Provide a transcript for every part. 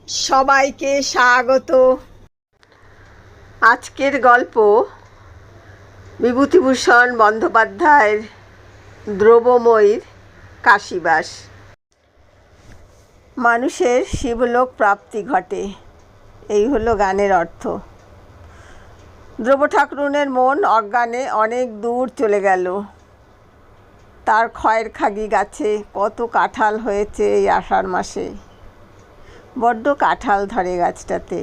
সবাইকে স্বাগত। আজকের গল্প বিভূতিভূষণ বন্দ্যোপাধ্যায়ের দ্রব্যময়ীর কাশীবাস। মানুষের শিবলোক প্রাপ্তি ঘটে, এই হলো গানের অর্থ। দ্রব্য ঠাকুরুনের মন অজ্ঞানে অনেক দূর চলে গেল। তার খয়ের খাগি গাছে কত কাঁঠাল হয়েছে এই আষাঢ় মাসে। বড্ড কাঁঠাল ধরে গাছটাতে,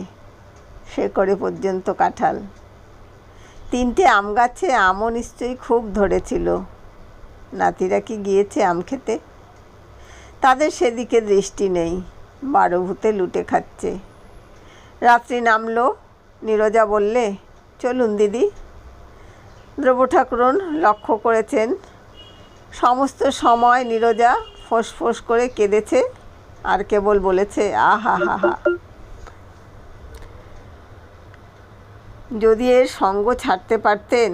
শেকড়ে পর্যন্ত কাঁঠাল। 3টে আম গাছে আমও নিশ্চয়ই খুব ধরেছিল। নাতিরা কি গিয়েছে আম খেতে? তাদের সেদিকে দৃষ্টি নেই, 12 ভূতে লুটে খাচ্ছে। রাত্রি নামলো। নীরজা বললে, চলুন দিদি। দ্রব্য ঠাকুরুন লক্ষ্য করেছেন সমস্ত সময় নীরজা ফোঁস ফোঁস করে কেঁদেছে আর কেবল বলেছে আহা হা হা। যদি এর সঙ্গ ছাড়তে পারতেন,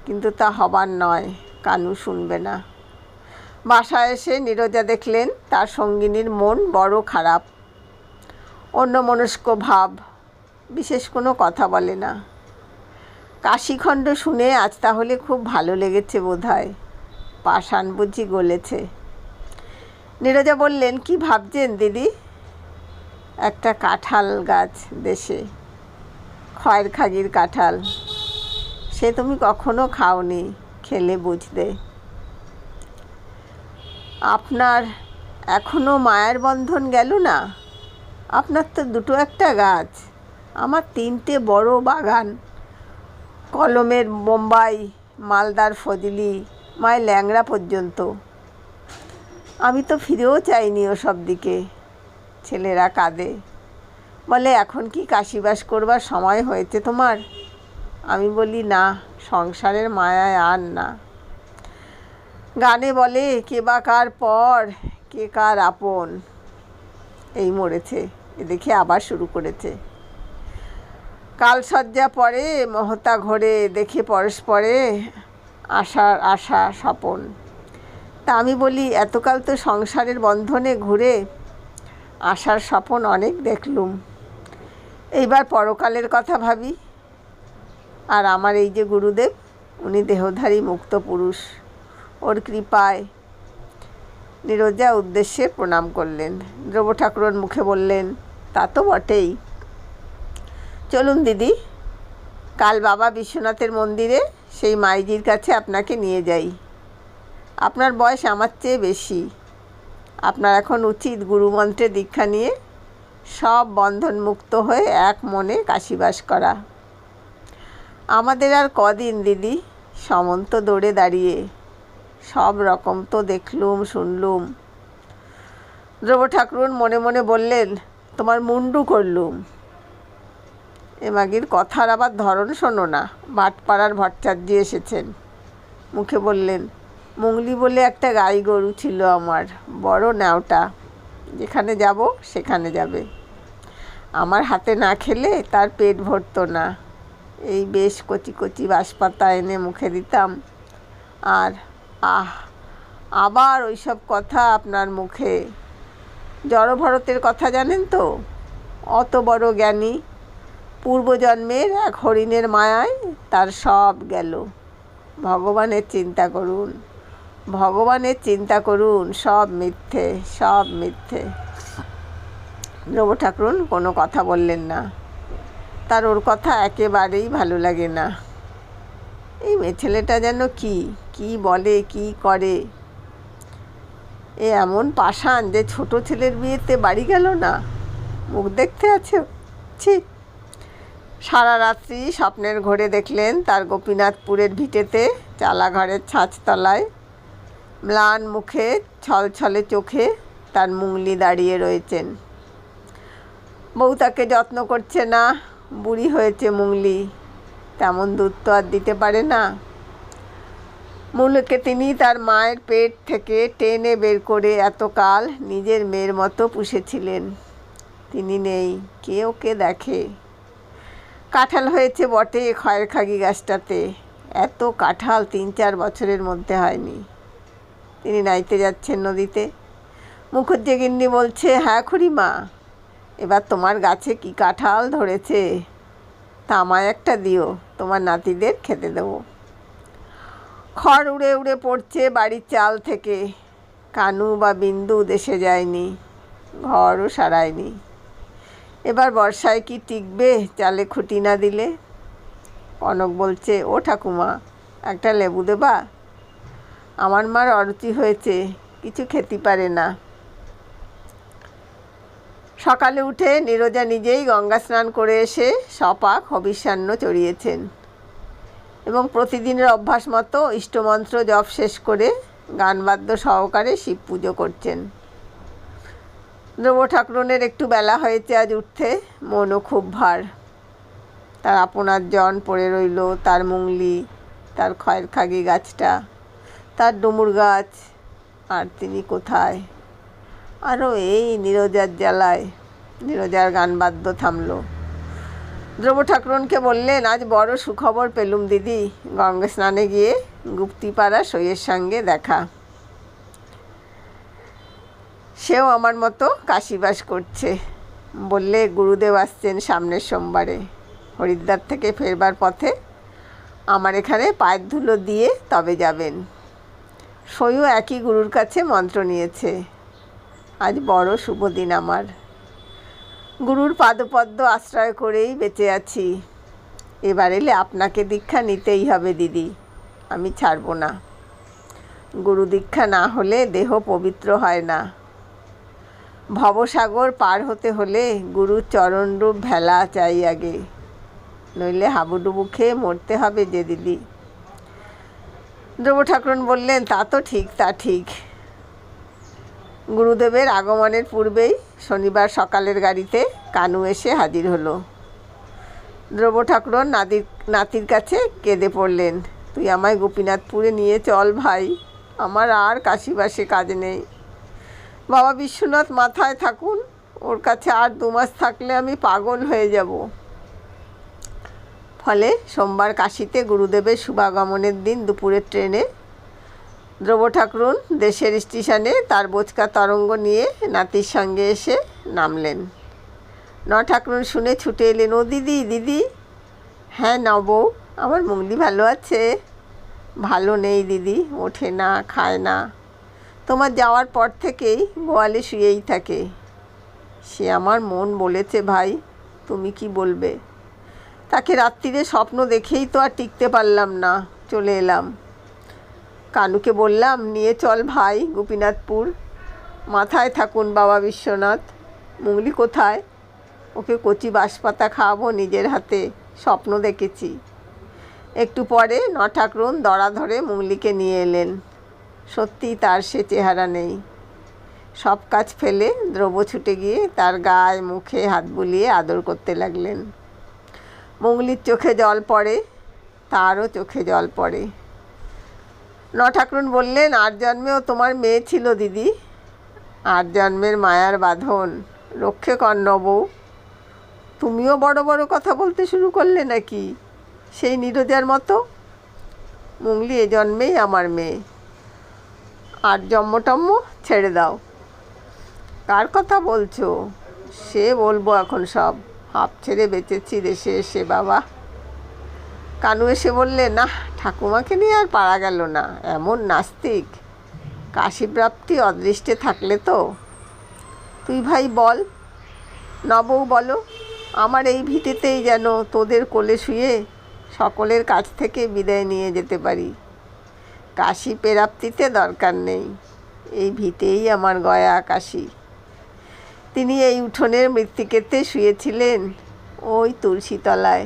কিন্তু তা হবার নয়, কানু শুনবে না। বাসায় এসে নীরজা দেখলেন তার সঙ্গিনীর মন বড় খারাপ, অন্যমনস্ক ভাব, বিশেষ কোনো কথা বলে না। কাশীখণ্ড শুনে আজ তাহলে খুব ভালো লেগেছে বোধহয়, পাষাণ বুঝি গলেছে। নীরজা বললেন, কি ভাবছেন দিদি? একটা কাঁঠাল গাছ দেশে, খয়ের খাগির কাঁঠাল, সে তুমি কখনো খাওনি, খেলে বুঝতে। আপনার এখনো মায়ের বন্ধন গেল না? আপনার তো 2টো একটা গাছ, আমার 3টে বড় বাগান, কলমের বোম্বাই, মালদার ফজলি, মায়ের ল্যাংড়া পর্যন্ত। আমি তো ফিরেও চাইনি ওসব দিকে। ছেলেরা কাঁদে, বলে এখন কি কাশীবাস করবার সময় হয়েছে তোমার? আমি বলি না, সংসারের মায়ায় আর না। গানে বলে, কে বা কার পর, কে কার আপন। এই মরেছে, এ দেখে আবার শুরু করেছে। কালসজ্জা পরে মহতা ঘরে, দেখে পরস্পরে আশার আশা স্বপন। তা আমি বলি, এতকাল তো সংসারের বন্ধনে ঘুরে আশার স্বপন অনেক দেখলুম, এইবার পরকালের কথা ভাবি। আর আমার এই যে গুরুদেব, উনি দেহধারী মুক্ত পুরুষ, ওর কৃপায়। নীরজা উদ্দেশ্যে প্রণাম করলেন। দ্রব্য ঠাকুরন মুখে বললেন, তা তো বটেই। চলুন দিদি, কাল বাবা বিশ্বনাথের মন্দিরে সেই মাইজির কাছে আপনাকে নিয়ে যাই। আপনার বয়স আমার চেয়ে বেশি, আপনার এখন উচিত গুরুমন্ত্রে দীক্ষা নিয়ে সব বন্ধন মুক্ত হয়ে এক মনে কাশীবাস করা। আমাদের আর কদিন দিদি, সমন্ত দৌড়ে দাঁড়িয়ে, সব রকম তো দেখলুম শুনলুম। দ্রব্য ঠাকুরুন মনে মনে বললেন, তোমার মুন্ডু করলুম। এ মাগির কথার আবার ধরন শোনো না। ভাটপাড়ার ভট্টাচার্য এসেছেন, মুখে বললেন, মুংলি বলে একটা গাই গরু ছিল আমার, বড় ন্যাওটা, যেখানে যাব সেখানে যাবে। আমার হাতে না খেলে তার পেট ভরতো না। এই বেশ কচি কচি বাঁশপাতা এনে মুখে দিতাম, আর আবার ওই সব কথা আপনার মুখে। জড়ভরতের কথা জানেন তো? অত বড় জ্ঞানী, পূর্বজন্মের এক হরিণের মায়ায় তার সব গেল। ভগবানের চিন্তা করুন, ভগবানের চিন্তা করুন, সব মিথ্যে, সব মিথ্যে। দ্রব্য ঠাকুরুন কোনো কথা বললেন না। তার ওর কথা একেবারেই ভালো লাগে না। এই মেয়ে ছেলেটা যেন কি বলে, কি করে। এ এমন পাষাণ যে ছোট ছেলের বিয়েতে বাড়ি গেল না, মুখ দেখতে আছে। ছি! সারা রাত্রি স্বপ্নের ঘোরে দেখলেন তার গোপীনাথপুরের ভিটেতে চালাঘরের ছাঁচতলায় ম্লান মুখে, ছলছলে চোখে তার মুংলি দাঁড়িয়ে রয়েছেন। বউ তাকে যত্ন করছে না, বুড়ি হয়েছে মুংলি, তেমন দুধ তো আর দিতে পারে না। মূলকে তিনি তার মায়ের পেট থেকে টেনে বের করে এতকাল নিজের মেয়ের মতো পুষেছিলেন। তিনি নেই, কে ওকে দেখে। কাঁঠাল হয়েছে বটে খয়ের খাগি গাছটাতে, এত কাঁঠাল 3-4 বছরের মধ্যে হয়নি। তিনি নাইতে যাচ্ছেন নদীতে। মুখুজ্জে গিন্নি বলছে, হ্যাঁ খুড়িমা, এবার তোমার গাছে কি কাঁঠাল ধরেছে, তা আমায় একটা দিও, তোমার নাতিদের খেতে দেবো। খড় উড়ে উড়ে পড়ছে বাড়ির চাল থেকে। কানু বা বিন্দু দেশে যায়নি, ঘরও সারায়নি। এবার বর্ষায় কি টিকবে চালে খুঁটি না দিলে? কনক বলছে, ও ঠাকুমা, একটা লেবু দেবা? আমার মার অরুচি হয়েছে, কিছু খেতে পারে না। সকালে উঠে নীরজা নিজেই গঙ্গা স্নান করে এসে সপাক হবিষ্যান্ন চড়িয়েছেন এবং প্রতিদিনের অভ্যাস মতো ইষ্টমন্ত্র জপ শেষ করে গানবাদ্য সহকারে শিব পুজো করছেন। ধ্রুব ঠাকুরনের একটু বেলা হয়েছে আজ উঠতে, মনও খুব ভার। তার আপনার জন পড়ে রইল, তার মুংলি, তার খয়ের খাগি গাছটা, তার ডুমুর গাছ, আর তিনি কোথায়? আরও এই নীরজার জ্বালায়। নীরজার গানবাদ্য থামল। ধ্রুব ঠাকুরনকে বললেন, আজ বড় সুখবর পেলুম দিদি, গঙ্গা স্নানে গিয়ে গুপ্তিপাড়া সইয়ের সঙ্গে দেখা। সেও আমার মতো কাশিবাস করছে। বললে, গুরুদেব আসছেন সামনের সোমবারে। হরিদ্বার থেকে ফেরবার পথে আমার এখানে পায়ের ধুলো দিয়ে তবে যাবেন। সইও একই গুরুর কাছে মন্ত্র নিয়েছে। আজ বড় শুভ দিন আমার। গুরুর পাদপদ্ম আশ্রয় করেই বেঁচে আছি। এবার এলে আপনাকে দীক্ষা নিতেই হবে দিদি, আমি ছাড়ব না। গুরু দীক্ষা না হলে দেহ পবিত্র হয় না। ভবসাগর পার হতে হলে গুরুর চরণরূপ ভেলা চাই আগে, নইলে হাবুডুবু খেয়ে মরতে হবে যে দিদি। ধ্রুব ঠাকুরন বললেন, তা তো ঠিক, তা ঠিক। গুরুদেবের আগমনের পূর্বেই শনিবার সকালের গাড়িতে কানু এসে হাজির হলো। ধ্রুব ঠাকুরন নাতির কাছে কেঁদে পড়লেন, তুই আমায় গোপীনাথপুরে নিয়ে চল ভাই, আমার আর কাশিবাসে কাজ নেই। বাবা বিশ্বনাথ মাথায় থাকুন, ওর কাছে আর 2 মাস থাকলে আমি পাগল হয়ে যাব। ফলে সোমবার কাশীতে গুরুদেবের শুভাগমনের দিন দুপুরের ট্রেনে ধ্রুব ঠাকুরন দেশের স্টেশনে তার বোচকা তরঙ্গ নিয়ে নাতির সঙ্গে এসে নামলেন। ঠাকুরন শুনে ছুটে এলেন, ও দিদি, দিদি। হ্যাঁ বউ, আমার মুংলি ভালো আছে? ভালো নেই দিদি, ওঠে না, খায় না। তোমার যাওয়ার পর থেকেই গোয়ালে শুয়েই থাকে। সে আমার মন বলেছে ভাই, তুমি কি বলবে? তাকে রাত্রিরে স্বপ্ন দেখেই তো আর টিকতে পারলাম না, চলে এলাম। কানুকে বললাম, নিয়ে চল ভাই গোপীনাথপুর, মাথায় থাকুন বাবা বিশ্বনাথ। মুংলি কোথায়? ওকে কচি বাঁশপাতা খাওয়াবো নিজের হাতে, স্বপ্ন দেখেছি। একটু পরে ঠাকুরন দড়া ধরে মুংলিকে নিয়ে এলেন। সত্যি তার সে চেহারা নেই। সব কাজ ফেলে ধ্রুব ছুটে গিয়ে তার গায়ে মুখে হাত বুলিয়ে আদর করতে লাগলেন। মুংলির চোখে জল পড়ে, তারও চোখে জল পড়ে। ঠাকুরন বললেন, 8 জন্মেও তোমার মেয়ে ছিল দিদি। 8 জন্মের মায়ার বাঁধন রক্ষে কর বউ। তুমিও বড় বড় কথা বলতে শুরু করলে নাকি, সেই নীরজার মতো? মুংলি এ জন্মেই আমার মেয়ে। 8 জন্মটম্ম ছেড়ে দাও। কার কথা বলছো? সে বলবো এখন সব। হাঁপ ছেড়ে বেঁচেছি দেশে এসে বাবা। কানু এসে বললে, না, ঠাকুমাকে নিয়ে আর পারা গেল না, এমন নাস্তিক। কাশীপ্রাপ্তি অদৃষ্টে থাকলে তো। তুই ভাই বল, বউ বলো, আমার এই ভিটেতেই যেন তোদের কোলে শুয়ে সকলের কাছ থেকে বিদায় নিয়ে যেতে পারি। কাশী প্রাপ্তিতে দরকার নেই, এই ভিটেই আমার গয়া কাশী। তিনি এই উঠোনের মৃত্তিকেতে শুয়েছিলেন, ওই তুলসীতলায়।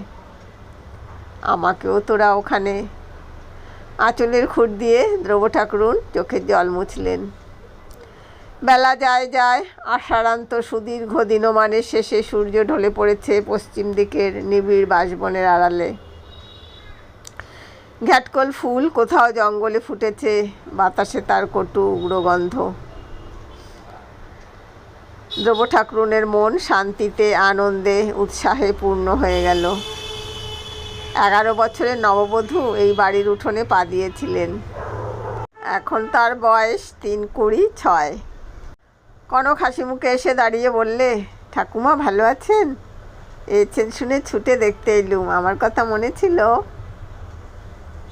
আমাকেও তোরা ওখানে। আঁচলের খুঁট দিয়ে ধ্রুব ঠাকুরন চোখের জল মুছলেন। বেলা যায় যায়, আষাঢ়ান্ত সুদীর্ঘ দিনমানের শেষে সূর্য ঢলে পড়েছে পশ্চিম দিকের নিবিড় বাঁশবনের আড়ালে। ঘ্যাটকল ফুল কোথাও জঙ্গলে ফুটেছে, বাতাসে তার কটু উগ্র গন্ধ। ধ্রুব ঠাকুরনের মন শান্তিতে, আনন্দে, উৎসাহে পূর্ণ হয়ে গেল। 11 বছরের নববধূ এই বাড়ির উঠোনে পা দিয়েছিলেন। এখন তার বয়স 3-26। কনক হাসি মুখে এসে দাঁড়িয়ে বললে, ঠাকুমা ভালো আছেন? এছেন শুনে ছুটে দেখতে এলুম, আমার কথা মনে ছিল?